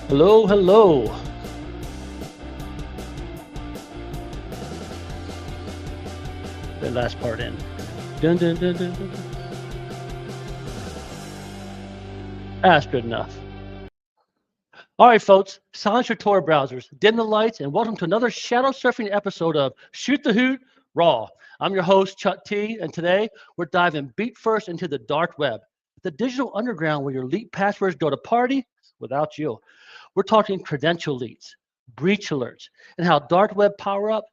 Hello, hello. The last part in. Dun, dun, dun, dun, dun. That's good enough. All right, folks, silence your Tor browsers, dim the lights, and welcome to another shadow surfing episode of Shoot the Hoot RAW. I'm your host, Chuck T, and today we're diving beat first into the dark web, the digital underground where your leaked passwords go to party without you. We're talking credential leaks, breach alerts, and how our dark web power up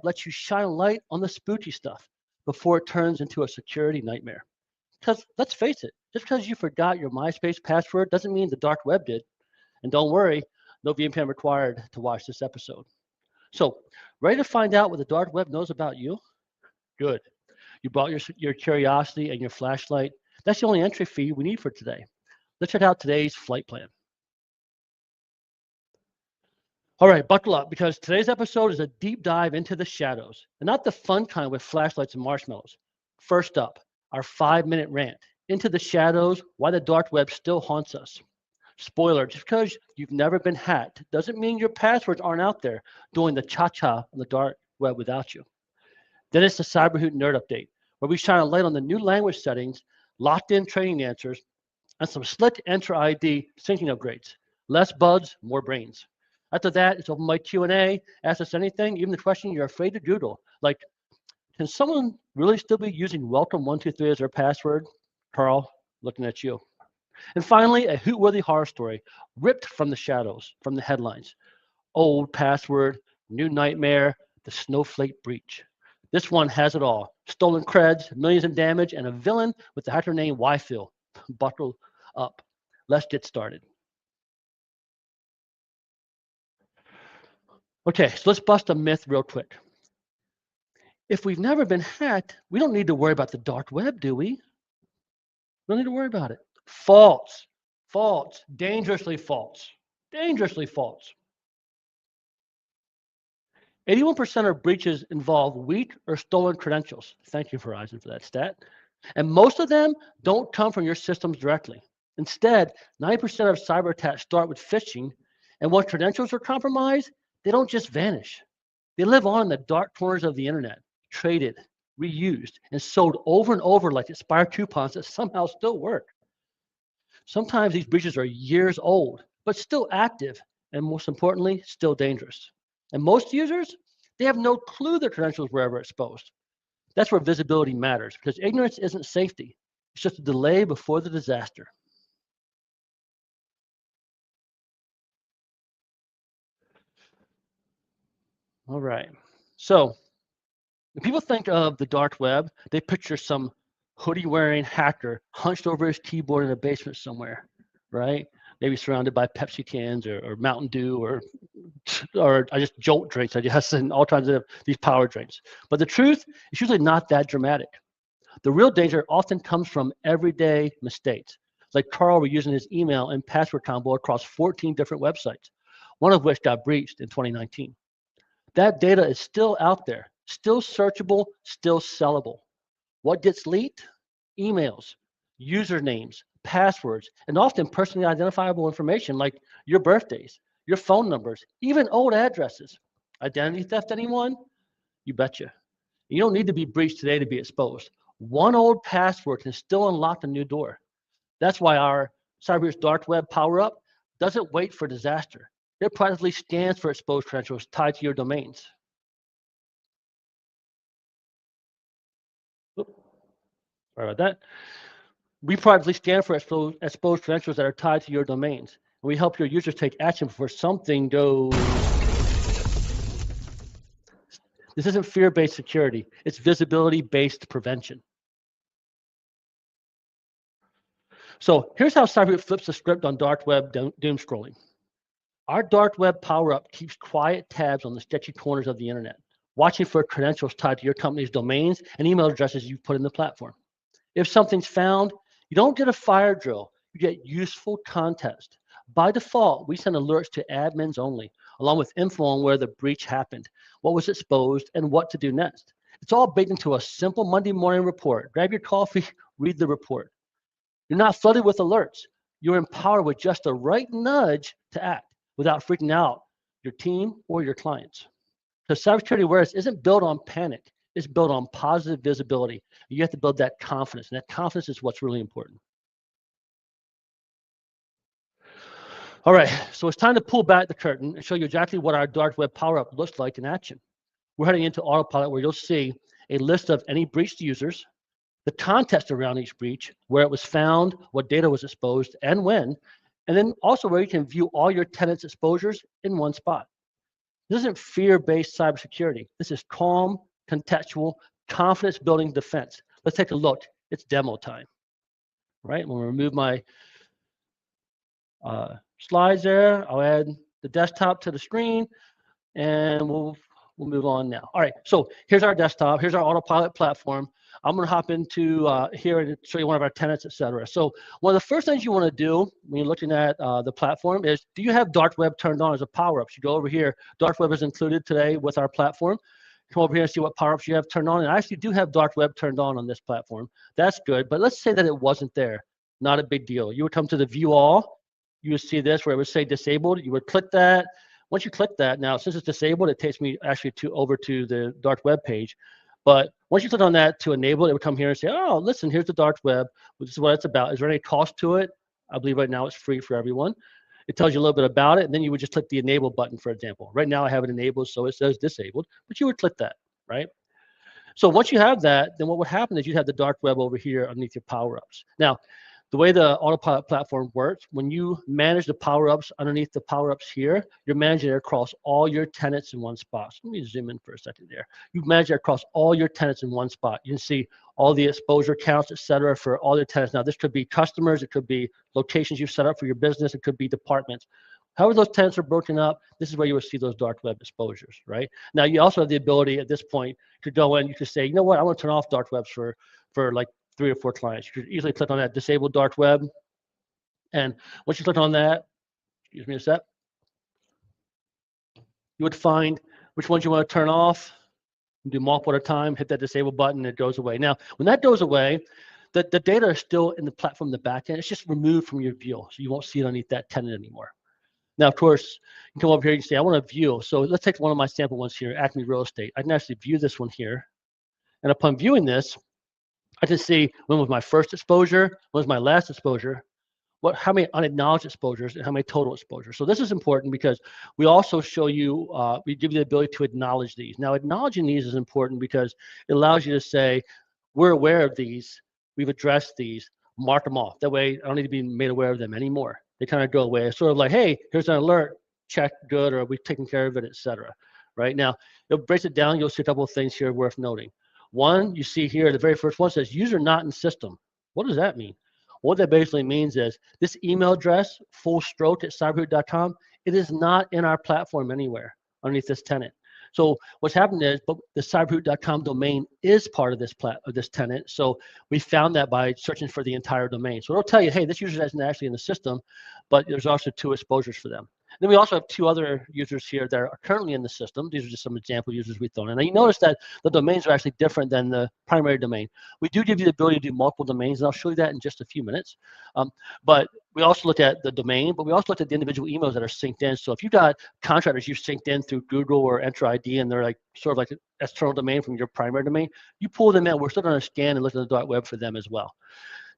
lets you shine a light on the spooky stuff before it turns into a security nightmare. Because let's face it, just because you forgot your MySpace password doesn't mean the dark web did. And don't worry, no VPN required to watch this episode. So, ready to find out what the dark web knows about you? Good. You brought your curiosity and your flashlight. That's the only entry fee we need for today. Let's check out today's flight plan. All right, buckle up because today's episode is a deep dive into the shadows, and not the fun kind with flashlights and marshmallows. First up, our 5-minute rant into the shadows, why the dark web still haunts us. Spoiler, just because you've never been hacked doesn't mean your passwords aren't out there doing the cha-cha on the dark web without you. Then it's the CyberHoot Nerd Update, where we shine a light on the new language settings, locked-in training answers, and some slick Enter ID syncing upgrades. Less bugs, more brains. After that, it's open mic Q&A. Ask us anything, even the question you're afraid to Google, like, can someone really still be using welcome123 as their password? Carl, looking at you. And finally, a Hoot-Worthy Horror Story, ripped from the shadows, from the headlines. Old password, new nightmare, the snowflake breach. This one has it all. Stolen creds, millions in damage, and a villain with the hacker name Yphil. Buckle up. Let's get started. Okay, so let's bust a myth real quick. If we've never been hacked, we don't need to worry about the dark web, do we? We don't need to worry about it. False. False. Dangerously false. Dangerously false. 81% of breaches involve weak or stolen credentials. Thank you, Verizon, for that stat. And most of them don't come from your systems directly. Instead, 90% of cyber attacks start with phishing, and once credentials are compromised, they don't just vanish. They live on in the dark corners of the internet, traded, reused, and sold over and over like expired coupons that somehow still work. Sometimes these breaches are years old, but still active, and most importantly, still dangerous. And most users, they have no clue their credentials were ever exposed. That's where visibility matters, because ignorance isn't safety. It's just a delay before the disaster. All right. So when people think of the dark web, they picture some hoodie-wearing hacker hunched over his keyboard in a basement somewhere, right? Maybe surrounded by Pepsi cans or Mountain Dew or I just jolt drinks, I guess, and all kinds of these power drinks. But the truth is usually not that dramatic. The real danger often comes from everyday mistakes, like Carl reusing his email and password combo across 14 different websites, one of which got breached in 2019. That data is still out there, still searchable, still sellable. What gets leaked? Emails, usernames, passwords, and often personally identifiable information like your birthdays, your phone numbers, even old addresses. Identity theft, anyone? You betcha. You don't need to be breached today to be exposed. One old password can still unlock a new door. That's why our CyberHoot's dark web power up doesn't wait for disaster. It practically scans for exposed credentials tied to your domains. Oops, sorry about that. We proactively scan for exposed credentials that are tied to your domains. And we help your users take action before something goes. This isn't fear-based security. It's visibility-based prevention. So here's how CyberHoot flips the script on dark web doom scrolling. Our dark web power-up keeps quiet tabs on the sketchy corners of the internet, watching for credentials tied to your company's domains and email addresses you've put in the platform. If something's found, you don't get a fire drill, you get useful context. By default, we send alerts to admins only, along with info on where the breach happened, what was exposed, and what to do next. It's all baked into a simple Monday morning report. Grab your coffee, read the report. You're not flooded with alerts. You're empowered with just the right nudge to act without freaking out your team or your clients. So cybersecurity awareness isn't built on panic. It's built on positive visibility. You have to build that confidence, and that confidence is what's really important. All right, so it's time to pull back the curtain and show you exactly what our dark web power-up looks like in action. We're heading into autopilot where you'll see a list of any breached users, the context around each breach, where it was found, what data was exposed, and when, and then also where you can view all your tenants' exposures in one spot. This isn't fear-based cybersecurity. This is calm, contextual, confidence-building defense. Let's take a look. It's demo time. Right? I'm going to remove my slides there. I'll add the desktop to the screen, and we'll move on now. All right, so here's our desktop. Here's our autopilot platform. I'm going to hop into here and show you one of our tenants, etc. So one of the first things you want to do when you're looking at the platform is, do you have dark web turned on as a power-up? So you go over here. Dark web is included today with our platform. Come over here and see what power-ups you have turned on. And I actually do have dark web turned on this platform. That's good. But let's say that it wasn't there. Not a big deal. You would come to the view all. You would see this where it would say disabled. You would click that. Once you click that, now since it's disabled, it takes me actually over to the dark web page. But once you click on that to enable it, it would come here and say, oh, listen, here's the dark web. This is what it's about. Is there any cost to it? I believe right now it's free for everyone. It tells you a little bit about it, and then you would just click the enable button, for example. Right now I have it enabled, so it says disabled, but you would click that, right? So once you have that, then what would happen is you'd have the dark web over here underneath your power-ups. Now, the way the autopilot platform works, when you manage the power-ups underneath the power-ups here, you're managing it across all your tenants in one spot. So let me zoom in for a second there. You manage it across all your tenants in one spot. You can see all the exposure counts, et cetera, for all your tenants. Now, this could be customers. It could be locations you've set up for your business. It could be departments. However those tenants are broken up, this is where you will see those dark web exposures, right? Now, you also have the ability at this point to go in. You could say, you know what, I want to turn off dark webs for like 3 or 4 clients. You could easily click on that disable dark web. And once you click on that, excuse me a sec, you would find which ones you want to turn off. You do multiple at a time, hit that disable button, it goes away. Now, when that goes away, the data is still in the platform in the back end. It's just removed from your view, so you won't see it underneath that tenant anymore. Now, of course, you can come over here and say, I want to view. So let's take one of my sample ones here, Acme Real Estate. I can actually view this one here. And upon viewing this, I can see when was my first exposure, when was my last exposure, how many unacknowledged exposures, and how many total exposures. So this is important because we also show you, we give you the ability to acknowledge these. Now, acknowledging these is important because it allows you to say, we're aware of these, we've addressed these, mark them off. That way, I don't need to be made aware of them anymore. They kind of go away. It's sort of like, hey, here's an alert, check, good, or we've taken care of it, et cetera. Right now, it breaks it down. You'll see a couple of things here worth noting. One, you see here, the very first one says user not in system. What does that mean? What that basically means is this email address, fullstroke@cyberhoot.com, it is not in our platform anywhere underneath this tenant. So what's happened is, but the cyberhoot.com domain is part of this tenant. So we found that by searching for the entire domain. So it'll tell you, hey, this user isn't actually in the system, but there's also 2 exposures for them. Then we also have 2 other users here that are currently in the system. These are just some example users we've thrown in. Now you notice that the domains are actually different than the primary domain. We do give you the ability to do multiple domains, and I'll show you that in just a few minutes. But we also looked at the domain, but we also looked at the individual emails that are synced in. So if you've got contractors you synced in through Google or Enter ID, and they're like sort of like an external domain from your primary domain, you pull them in. We're still going to scan and look at the dark web for them as well.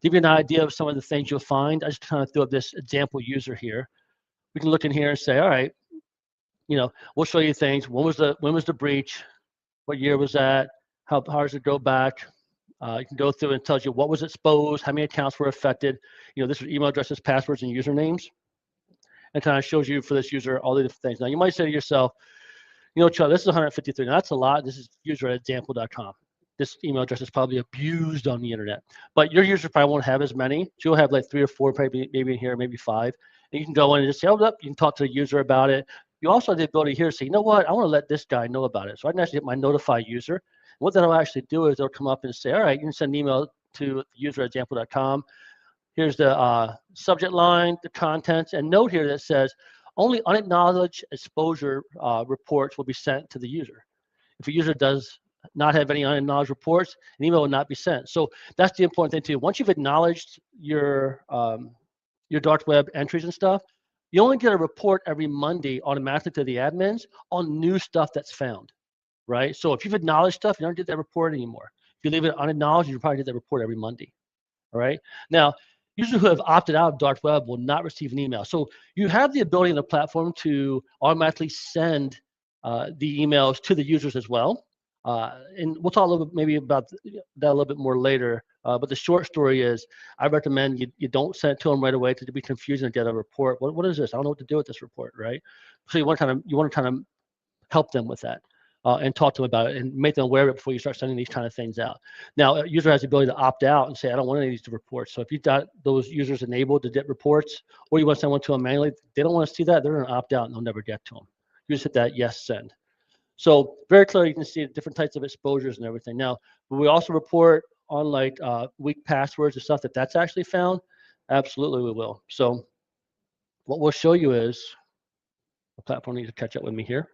To give you an idea of some of the things you'll find, I just kind of threw up this example user here. We can look in here and say, all right, you know, we'll show you things. When was the breach? What year was that? How does it go back? You can go through and tells you what was exposed, how many accounts were affected. You know, this is email addresses, passwords, and usernames. And kind of shows you for this user all the different things. Now, you might say to yourself, you know, Chuck, this is 153. Now, that's a lot. This is user@example.com. This email address is probably abused on the internet. But your user probably won't have as many. So you'll have like 3 or 4, maybe in here, maybe 5. And you can go in and just say, oh, look, you can talk to the user about it. You also have the ability here to say, you know what, I want to let this guy know about it. So I can actually hit my notify user. And what that'll actually do is it'll come up and say, all right, you can send an email to user@example.com. Here's the subject line, the contents, and note here that says only unacknowledged exposure reports will be sent to the user. If a user does not have any unacknowledged reports, an email will not be sent. So that's the important thing too. Once you've acknowledged your dark web entries and stuff, you only get a report every Monday automatically to the admins on new stuff that's found, right? So if you've acknowledged stuff, you don't get that report anymore. If you leave it unacknowledged, you probably get that report every Monday, all right? Now, users who have opted out of dark web will not receive an email. So you have the ability in the platform to automatically send the emails to the users as well. And we'll talk a little bit maybe about that a little bit more later. But the short story is, I recommend you don't send it to them right away to be confused and get a report. What is this? I don't know what to do with this report, right? So you want to kind of help them with that and talk to them about it and make them aware of it before you start sending these kind of things out. Now, a user has the ability to opt out and say, I don't want any of these reports. So if you've got those users enabled to get reports, or you want to send one to them manually, they don't want to see that, they're going to opt out and they'll never get to them. You just hit that yes send. So very clearly, you can see different types of exposures and everything. Now, we also report on like weak passwords and stuff that's actually found. Absolutely, we will. So what we'll show you is, the platform needs to catch up with me here.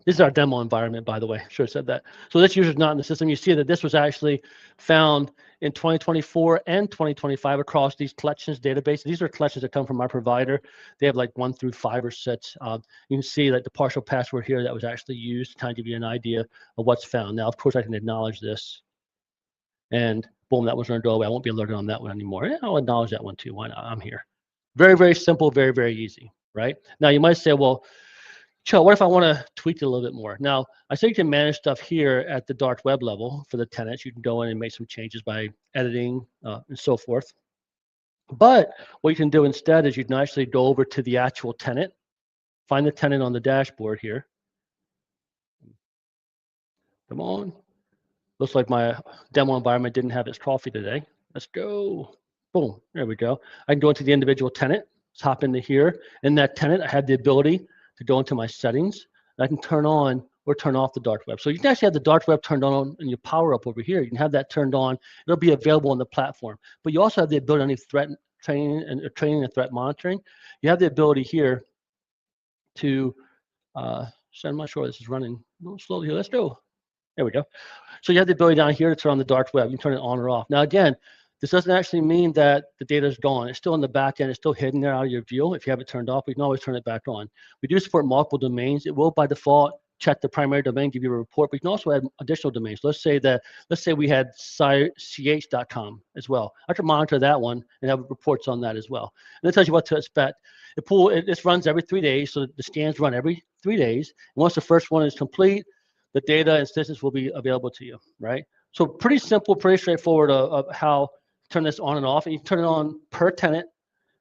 This is our demo environment, by the way. Should have said that. So this user's not in the system. You see that this was actually found in 2024 and 2025 across these collections databases. These are collections that come from our provider. They have like 1 through 5 or 6. You can see like the partial password here that was actually used to kind of give you an idea of what's found. Now, of course, I can acknowledge this. And boom, that was going to go away. I won't be alerted on that one anymore. Yeah, I'll acknowledge that one too. Why not? I'm here. Very, very simple, very, very easy, right? Now, you might say, well, Cho, what if I want to tweak it a little bit more? Now, I say you can manage stuff here at the dark web level for the tenants. You can go in and make some changes by editing and so forth. But what you can do instead is you can actually go over to the actual tenant, find the tenant on the dashboard here. Come on. Looks like my demo environment didn't have its coffee today. Let's go. Boom. There we go. I can go into the individual tenant. Let's hop into here. In that tenant, I have the ability to go into my settings. I can turn on or turn off the dark web. So you can actually have the dark web turned on in your power up over here. You can have that turned on. It'll be available on the platform. But you also have the ability on the threat training and threat monitoring. You have the ability here to, so I'm not sure this is running a little slowly here. Let's go. There we go. So you have the ability down here to turn on the dark web. You can turn it on or off. Now, again, this doesn't actually mean that the data is gone. It's still in the back end. It's still hidden there out of your view. If you have it turned off, we can always turn it back on. We do support multiple domains. It will, by default, check the primary domain, give you a report. But you can also add additional domains. Let's say we had ch.com as well. I can monitor that one and have reports on that as well. And it tells you what to expect. This runs every 3 days, so the scans run every 3 days. And once the first one is complete, the data and statistics will be available to you, right? So pretty simple, pretty straightforward of how to turn this on and off. And you can turn it on per tenant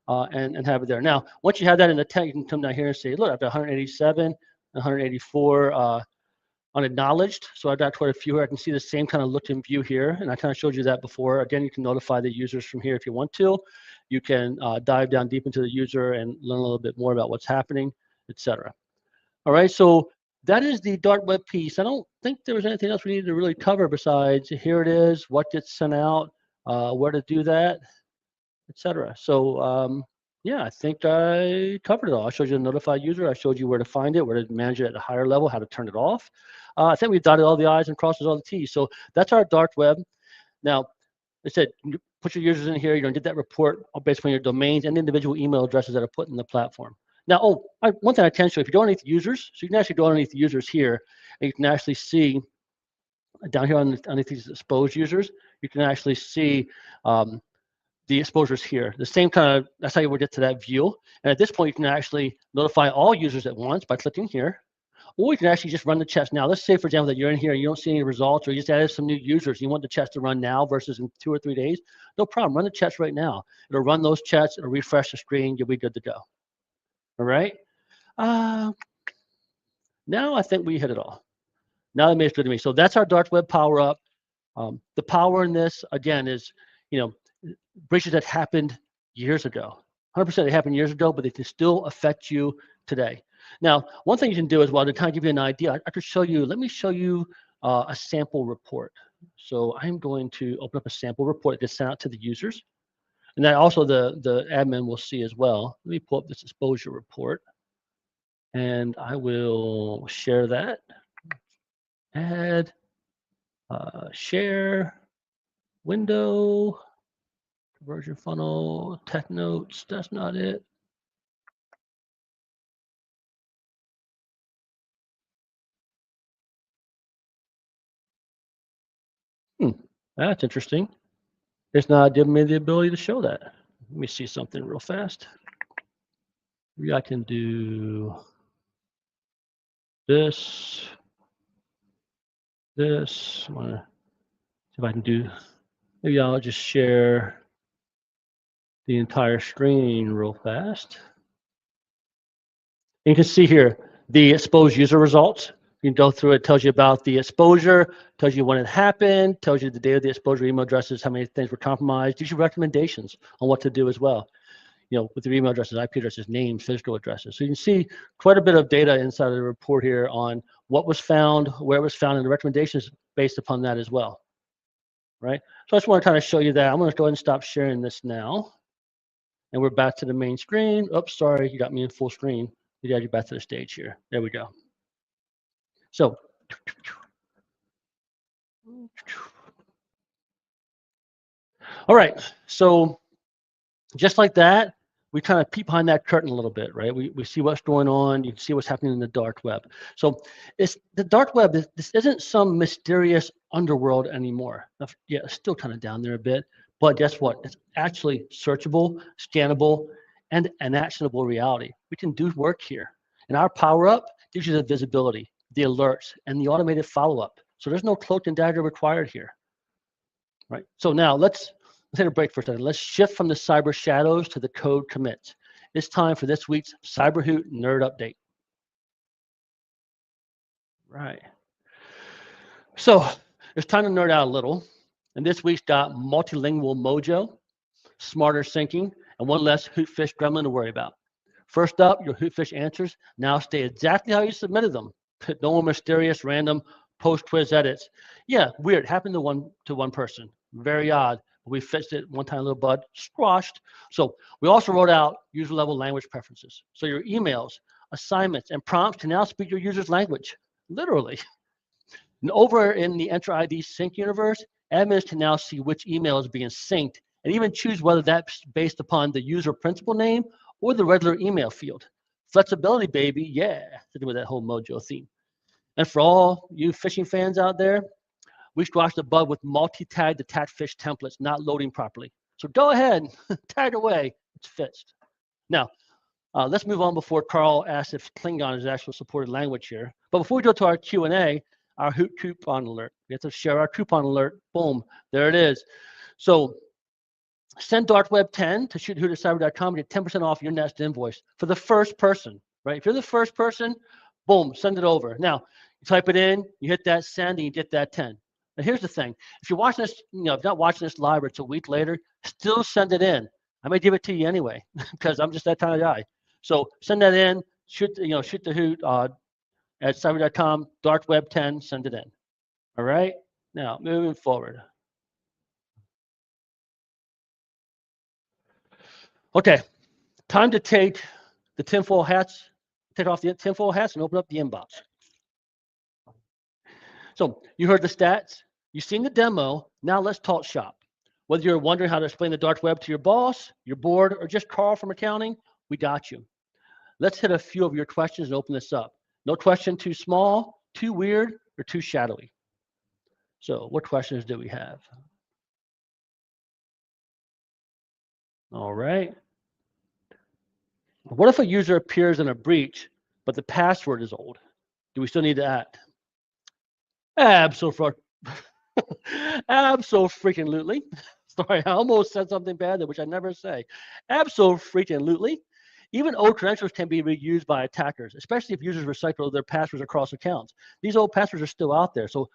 and have it there. Now, once you have that in the tenant, you can come down here and say, look, I've got 187, 184 unacknowledged. So I've got quite a few here. I can see the same kind of look and view here. And I kind of showed you that before. Again, you can notify the users from here if you want to. You can dive down deep into the user and learn a little bit more about what's happening, etc. All right, so that is the dark web piece. I don't think there was anything else we needed to really cover besides here it is, what gets sent out, where to do that, etc. So yeah, I think I covered it all. I showed you the notified user. I showed you where to find it, where to manage it at a higher level, how to turn it off. I think we've dotted all the I's and crosses all the T's. So that's our dark web. Now, I said, you put your users in here. You're going to get that report based on your domains and individual email addresses that are put in the platform. Now, one thing I can show, if you go underneath the users, so you can actually go underneath the users here, and you can actually see down here underneath these exposed users, you can actually see the exposures here. The same kind of, that's how you would get to that view. And at this point, you can actually notify all users at once by clicking here, or you can actually just run the checks now. Let's say, for example, that you're in here and you don't see any results, or you just added some new users. You want the checks to run now versus in 2 or 3 days. No problem. Run the checks right now. It'll run those checks. It'll refresh the screen. You'll be good to go. All right. Now I think we hit it all. Now that makes good to me. So that's our dark web power up. The power in this, again, is, breaches that happened years ago. 100% they happened years ago, but they can still affect you today. Now, one thing you can do as well to kind of give you an idea, I could show you, let me show you a sample report. So I'm going to open up a sample report that gets sent out to the users. And that also the admin will see as well. Let me pull up this exposure report. And I will share that. Add, share, window, conversion funnel, tech notes. That's not it. That's interesting. It's not giving me the ability to show that. Let me see something real fast. Maybe I can do this. I want to see if I can do, maybe I'll just share the entire screen real fast. And you can see here the exposed user results. You can go through it, tells you about the exposure, tells you when it happened, tells you the date of the exposure, email addresses, how many things were compromised, gives you recommendations on what to do as well. You know, with your email addresses, IP addresses, names, physical addresses. So you can see quite a bit of data inside of the report here on what was found, where it was found, and the recommendations based upon that as well, right? So I just want to kind of show you that. I'm going to go ahead and stop sharing this now. And we're back to the main screen. Oops, sorry, you got me in full screen. You got you back to the stage here. There we go. So, all right. So just like that, we kind of peek behind that curtain a little bit, right? We see what's going on. You can see what's happening in the dark web. So it's the dark web. This isn't some mysterious underworld anymore. Yeah, it's still kind of down there a bit, but guess what? It's actually searchable, scannable, and an actionable reality. We can do work here. And our power up gives you the visibility, the alerts, and the automated follow-up. So there's no cloak and dagger required here, right? So now let's take a break for a second. Let's shift from the cyber shadows to the code commits. It's time for this week's CyberHoot Nerd Update. Right. So it's time to nerd out a little. And this week's got multilingual mojo, smarter syncing, and one less Hootfish gremlin to worry about. First up, your Hootfish answers now stay exactly how you submitted them. No more mysterious, random post-quiz edits. Yeah, weird. Happened to one person. Very odd. We fixed it one time, little bud, squashed. So we also wrote out user-level language preferences. So your emails, assignments, and prompts can now speak your user's language, literally. And over in the Enter ID sync universe, admins can now see which email is being synced and even choose whether that's based upon the user principal name or the regular email field. Flexibility, baby, yeah, to do with that whole Mojo theme. And for all you phishing fans out there, we squashed the bug with multi-tagged attached fish templates not loading properly. So go ahead, tag away, it's fixed. Now, let's move on before Carl asks if Klingon is actual supported language here. But before we go to our Q&A, our Hoot coupon alert. We have to share our coupon alert. Boom, there it is. So send darkweb10 to shootthehoot@cyber.com and get 10% off your next invoice for the first person, right? If you're the first person, boom, send it over. Now, you type it in, you hit that send, and you get that 10. Now, here's the thing. If you're watching this, if not watching this live or it's a week later, still send it in. I may give it to you anyway because I'm just that kind of guy. So send that in, shoot the hoot at cyber.com, darkweb10, send it in. All right? Now, moving forward. Okay, time to take the tinfoil hats, take off the tinfoil hats and open up the inbox. So you heard the stats, you've seen the demo, now let's talk shop. Whether you're wondering how to explain the dark web to your boss, your board, or just Carl from accounting, we got you. Let's hit a few of your questions and open this up. No question too small, too weird, or too shadowy. So what questions do we have? All right. What if a user appears in a breach, but the password is old? Do we still need to act? Absolutely. Absolutely. Sorry, I almost said something bad there, which I never say. Absolutely. Even old credentials can be reused by attackers, especially if users recycle their passwords across accounts. These old passwords are still out there. So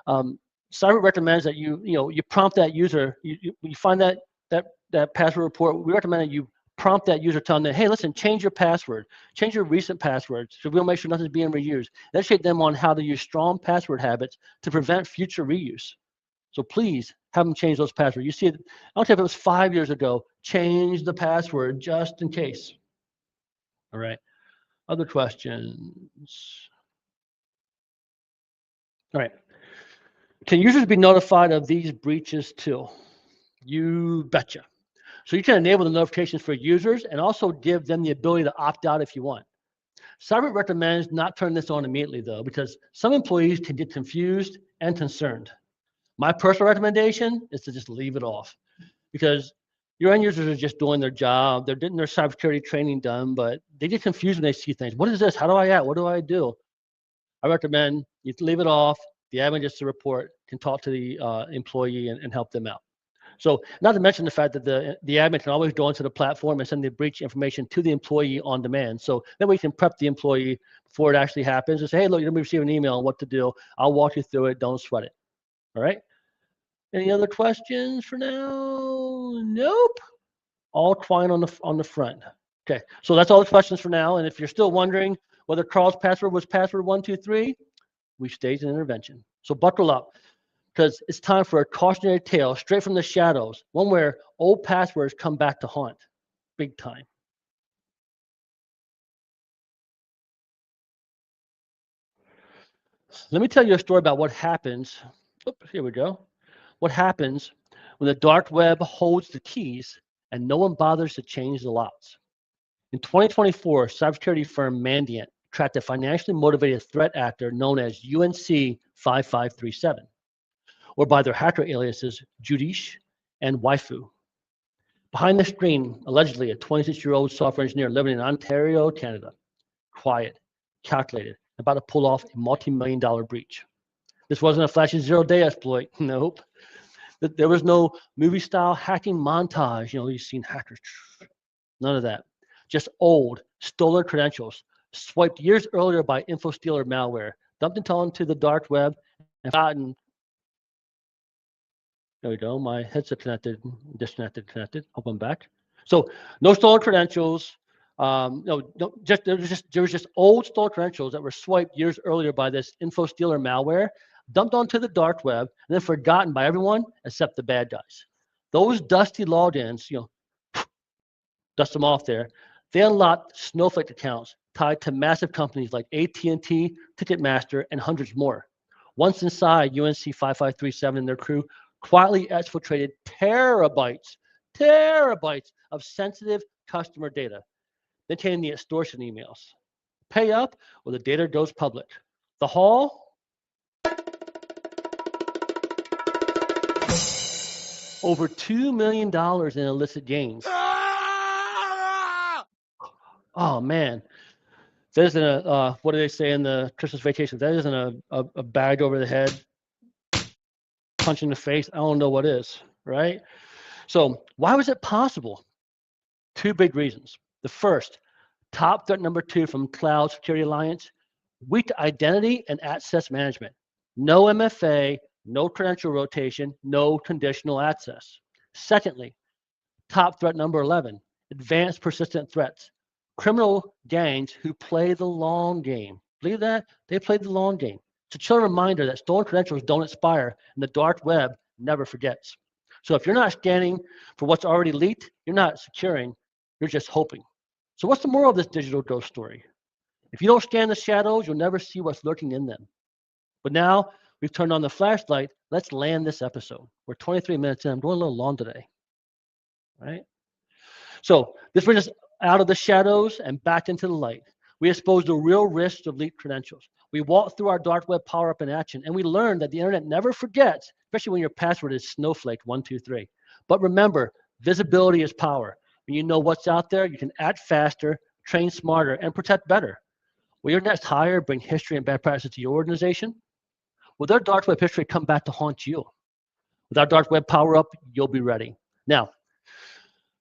Cyber recommends that you prompt that user. You find that password report. We recommend that you prompt that user, telling them, hey, listen, change your password, change your recent passwords, so we'll make sure nothing's being reused. Educate them on how to use strong password habits to prevent future reuse. So please have them change those passwords. You see it, I don't care if it was 5 years ago, change the password just in case. All right, other questions? All right. Can users be notified of these breaches too? You betcha. So you can enable the notifications for users and also give them the ability to opt out if you want. CyberHoot recommends not turning this on immediately though, because some employees can get confused and concerned. My personal recommendation is to just leave it off, because your end users are just doing their job. They're getting their cybersecurity training done, but they get confused when they see things. What is this? How do I act? What do I do? I recommend you leave it off. The admin just to report can talk to the employee and help them out. So not to mention the fact that the admin can always go into the platform and send the breach information to the employee on demand. So then we can prep the employee before it actually happens and say, hey, look, you're going to receive an email on what to do. I'll walk you through it. Don't sweat it. All right. Any other questions for now? Nope. All twine on the front. Okay. So that's all the questions for now. And if you're still wondering whether Carl's password was password 123, we've staged an intervention. So buckle up, because it's time for a cautionary tale straight from the shadows, one where old passwords come back to haunt, big time. Let me tell you a story about what happens. Oops, here we go. What happens when the dark web holds the keys and no one bothers to change the locks. In 2024, cybersecurity firm Mandiant tracked a financially motivated threat actor known as UNC 5537. Or by their hacker aliases, Judish and Waifu. Behind the screen, allegedly a 26-year-old software engineer living in Ontario, Canada. Quiet, calculated, about to pull off a multi-million-dollar breach. This wasn't a flashy zero-day exploit, nope. There was no movie-style hacking montage, you've seen hackers. None of that. Just old, stolen credentials, swiped years earlier by InfoStealer malware, dumped into the dark web, and gotten. There we go. My headset connected, disconnected, connected. Hope I'm back. So no stolen credentials. There was just old stolen credentials that were swiped years earlier by this InfoStealer malware, dumped onto the dark web, and then forgotten by everyone except the bad guys. Those dusty logins, dust them off there. They unlocked Snowflake accounts tied to massive companies like AT&T, Ticketmaster, and hundreds more. Once inside, UNC 5537 and their crew quietly exfiltrated terabytes of sensitive customer data. Then came the extortion emails. Pay up or the data goes public. The haul? Over $2 million in illicit gains. Oh, man. That isn't a, what do they say in the Christmas vacation? That isn't a bag over the head, punch in the face. I don't know what is, right? So why was it possible? Two big reasons. The first, top threat number 2 from Cloud Security Alliance, weak identity and access management. No MFA, no credential rotation, no conditional access. Secondly, top threat number 11, advanced persistent threats. Criminal gangs who play the long game. Believe that? They play the long game. It's a chilling reminder that stolen credentials don't expire and the dark web never forgets. So if you're not scanning for what's already leaked, you're not securing, you're just hoping. So what's the moral of this digital ghost story? If you don't scan the shadows, you'll never see what's lurking in them. But now we've turned on the flashlight. Let's land this episode. We're 23 minutes in. I'm going a little long today. Right? So this brings us out of the shadows and back into the light. We exposed the real risks of leaked credentials. We walked through our dark web power-up in action, and we learned that the internet never forgets, especially when your password is snowflake123. But remember, visibility is power. When you know what's out there, you can act faster, train smarter, and protect better. Will your next hire bring history and bad practices to your organization? Will their dark web history come back to haunt you? With our dark web power-up, you'll be ready. Now,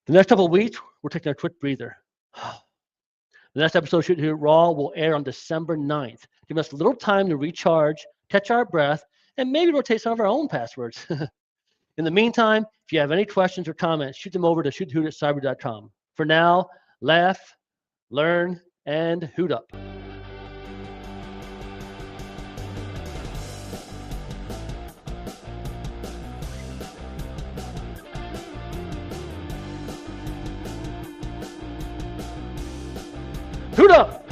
the next couple of weeks, we're taking a quick breather. The next episode of Shoot the Hoot RAW will air on December 9th. Give us a little time to recharge, catch our breath, and maybe rotate some of our own passwords. In the meantime, if you have any questions or comments, shoot them over to shootthehoot@cyber.com. For now, laugh, learn, and hoot up. Hoot up!